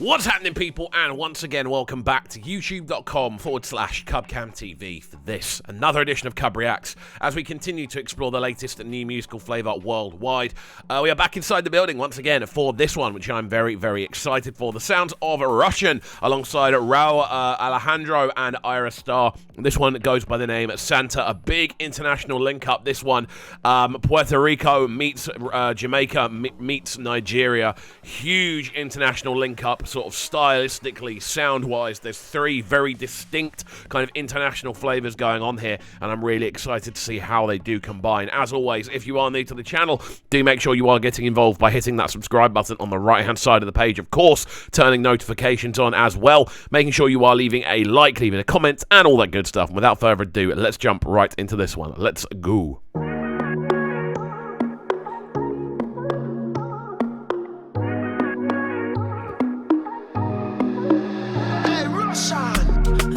What's happening, people? And once again, welcome back to youtube.com/CubCamTV for this, another edition of CUBREACTS, as we continue to explore the latest new musical flavour worldwide. We are back inside the building once again for this one, which I'm very, very excited for. The sounds of Rvssian alongside Rauw, Alejandro, and Ayra Starr. This one goes by the name Santa, a big international link-up. This one, Puerto Rico meets Jamaica meets Nigeria. Huge international link-up. Sort of stylistically, sound-wise, there's three very distinct kind of international flavors going on here, and I'm really excited to see how they do combine. As always, if you are new to the channel, do make sure you are getting involved by hitting that subscribe button on the right-hand side of the page. Of course, turning notifications on as well, making sure you are leaving a like, leaving a comment, and all that good stuff. And without further ado, let's jump right into this one. Let's go.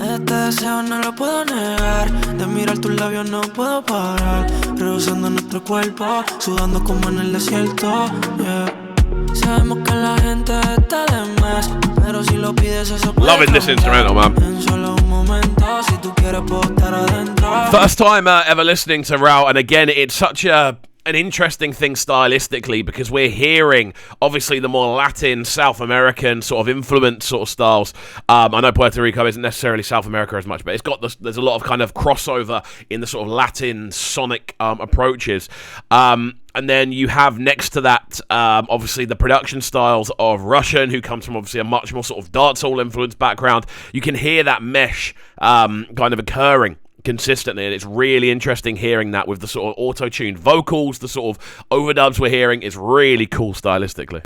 Este deseo no lo puedo negar. De mirar tus labios no puedo parar. Rehusando nuestro cuerpo, sudando como en el desierto. Yeah. Sabemos que la gente está de más, pero si lo pides eso puede Loving this instrumental, man. En solo un momento, si tú quieres puedo estar adentro. First time ever listening to Rauw, and again, it's such an interesting thing stylistically, because we're hearing obviously the more Latin, South American sort of influence sort of styles. I know Puerto Rico isn't necessarily South America as much, but it's got there's a lot of kind of crossover in the sort of Latin sonic approaches. And then you have next to that, obviously, the production styles of Rvssian, who comes from obviously a much more sort of dancehall influenced background. You can hear that mesh kind of occurring consistently, and it's really interesting hearing that with the sort of auto-tuned vocals, the sort of overdubs we're hearing. Is really cool stylistically.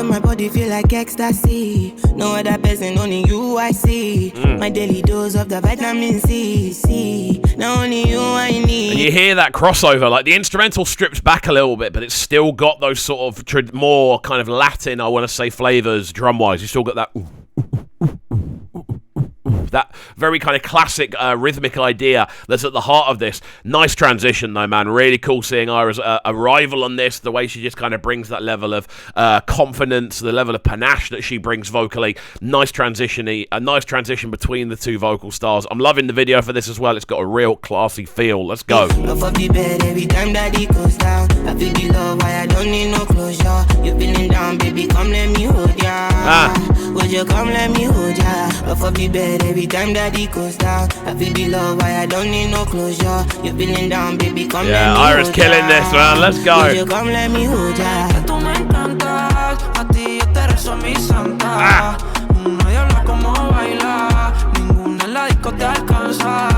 My body feel like ecstasy. No other person, only you I see. My daily dose of the vitamin C. Not only you I need. And you hear that crossover, like the instrumental strips back a little bit, but it's still got those sort of more kind of Latin, I want to say, flavors drum-wise. You still got that that very kind of classic rhythmic idea that's at the heart of this. Nice transition though, man. Really cool seeing Ayra's arrival on this, the way she just kind of brings that level of confidence, the level of panache that she brings vocally. Nice transition between the two vocal styles. I'm loving the video for this as well. It's got a real classy feel. Let's go. Love of the bed every time that it goes down. I feel the love, why I don't need no closure. You feeling down, baby, come let me hold ya. Would you come let me hold ya? Love of the bed every time that it goes down. I feel the love, why I don't need no closure. You feeling down, baby, come let me hold ya. Ayra's killing this, man. Let's go. Would you come let me hold ya? Tú me encantas, a ti yo te rezo mi santa. Nadie habla como baila, ninguna en la disco te alcanza.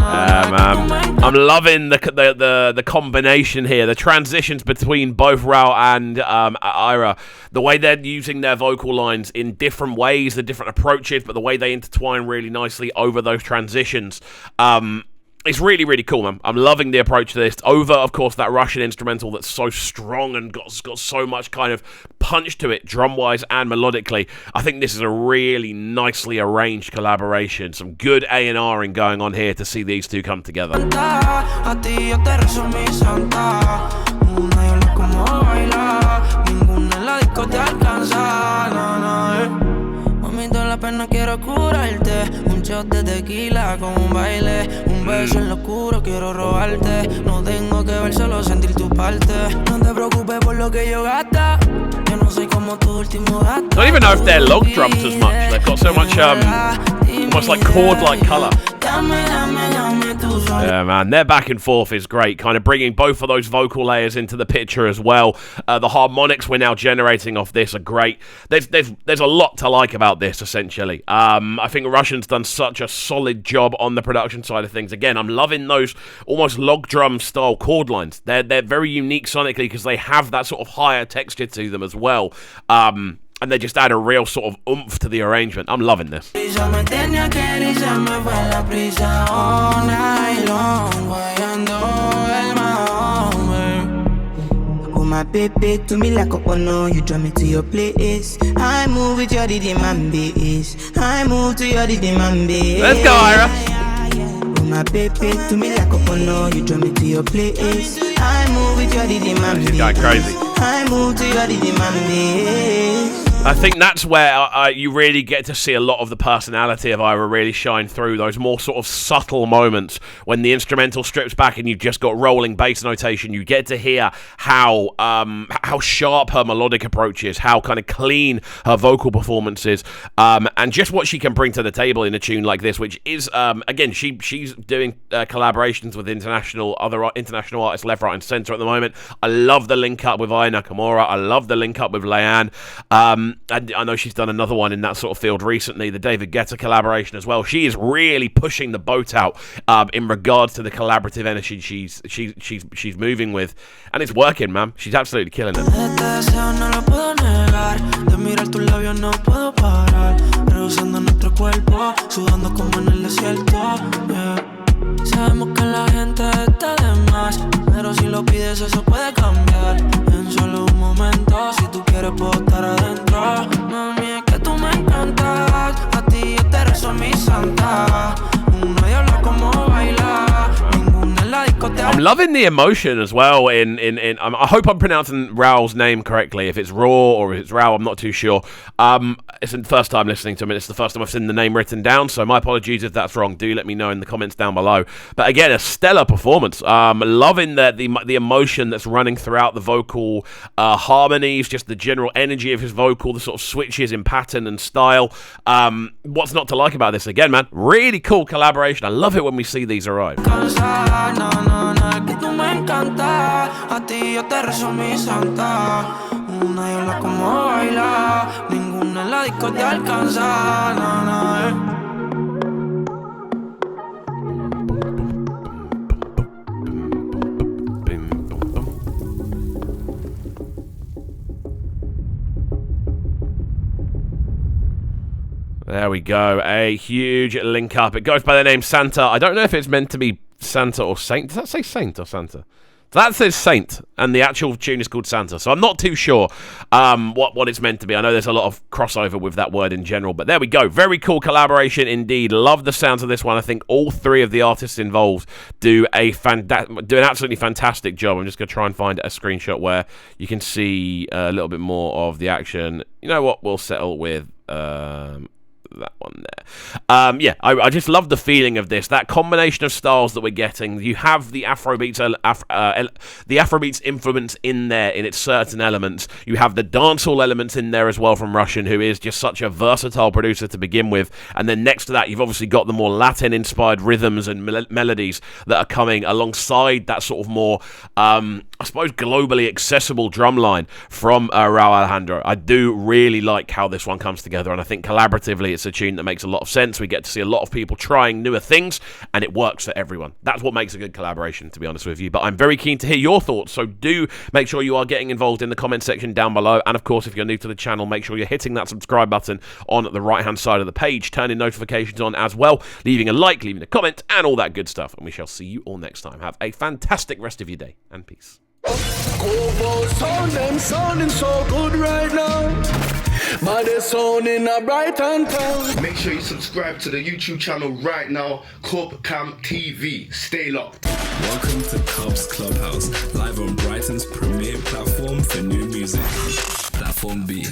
Yeah, man. I'm loving the combination here, the transitions between both Rauw and Ayra, the way they're using their vocal lines in different ways, the different approaches, but the way they intertwine really nicely over those transitions. It's really, really cool, man. I'm loving the approach to this. Over, of course, that Rvssian instrumental that's so strong and got so much kind of punch to it, drum-wise and melodically. I think this is a really nicely arranged collaboration. Some good A&Ring going on here to see these two come together. La pena quiero curarte, un shot de tequila con un baile, un beso en lo oscuro quiero robarte, no tengo que ver solo sentir tu parte, no te preocupes por lo que yo gasta, yo no soy como tu último gato. I don't even know if they're log drums as much. They've got so much almost like chord-like colour. Yeah, man, their back and forth is great, kind of bringing both of those vocal layers into the picture as well. The harmonics we're now generating off this are great. There's a lot to like about this, essentially. I think Rvssian's done such a solid job on the production side of things. Again, I'm loving those almost log drum style chord lines. They're very unique sonically because they have that sort of higher texture to them as well. And they just add a real sort of oomph to the arrangement. I'm loving this. my baby, to me like a ono, you draw me to your place. I move with your diddy man base. I move to your diddy man base. Let's go, Ayra. Oh my baby, to me like a ono, you draw me to your place. I move with your diddy man base. She's going crazy. I move to your diddy man base. I think that's where you really get to see a lot of the personality of Ayra really shine through, those more sort of subtle moments when the instrumental strips back and you've just got rolling bass notation. You get to hear how sharp her melodic approach is, how kind of clean her vocal performance is, and just what she can bring to the table in a tune like this, which is, again, she's doing collaborations with other international artists left, right, and centre at the moment. I love the link up with Aya Nakamura. I love the link up with Leanne. And I know she's done another one in that sort of field recently, the David Guetta collaboration as well. She is really pushing the boat out in regards to the collaborative energy she's moving with, and it's working, man. She's absolutely killing it. Sabemos que la gente está de más, pero si lo pides eso puede cambiar en solo un momento. Si tú quieres puedo estar adentro. Mami, es que tú me encantas, a ti yo te rezo mi santa. Una diabla como baila, ninguna en la discoteca. I'm loving the emotion as well. I hope I'm pronouncing Rauw's name correctly. If it's Raw or if it's Rauw, I'm not too sure. It's the first time listening to him. It's the first time I've seen the name written down, so my apologies if that's wrong. Do let me know in the comments down below. But again, a stellar performance. Loving the emotion that's running throughout the vocal harmonies, just the general energy of his vocal, the sort of switches in pattern and style. What's not to like about this? Again, man, really cool collaboration. I love it when we see these arrive. There we go, a huge link up. It goes by the name Santa. I don't know if it's meant to be Santa or Saint. Does that say Saint or Santa? That says Saint, and the actual tune is called Santa. So I'm not too sure what it's meant to be. I know there's a lot of crossover with that word in general, but there we go. Very cool collaboration indeed. Love the sounds of this one. I think all three of the artists involved do an absolutely fantastic job. I'm just going to try and find a screenshot where you can see a little bit more of the action. You know what? We'll settle with that one there. Yeah, I just love the feeling of this. That combination of styles that we're getting. You have the Afrobeats influence in there in its certain elements. You have the dancehall elements in there as well from Rvssian, who is just such a versatile producer to begin with. And then next to that, you've obviously got the more Latin-inspired rhythms and melodies that are coming alongside that sort of more, I suppose, globally accessible drumline from Rauw Alejandro. I do really like how this one comes together, and I think collaboratively it's a tune that makes a lot of sense. We get to see a lot of people trying newer things, and it works for everyone. That's what makes a good collaboration, to be honest with you. But I'm very keen to hear your thoughts, so do make sure you are getting involved in the comment section down below. And of course, if you're new to the channel, make sure you're hitting that subscribe button on the right-hand side of the page, turning notifications on as well, leaving a like, leaving a comment, and all that good stuff. And we shall see you all next time. Have a fantastic rest of your day, and peace. Sounding so good right now. But they're sounding a Brighton town. Make sure you subscribe to the YouTube channel right now, CUBCAM TV. Stay locked. Welcome to Cubs Clubhouse, live on Brighton's premier platform for new music. Platform B.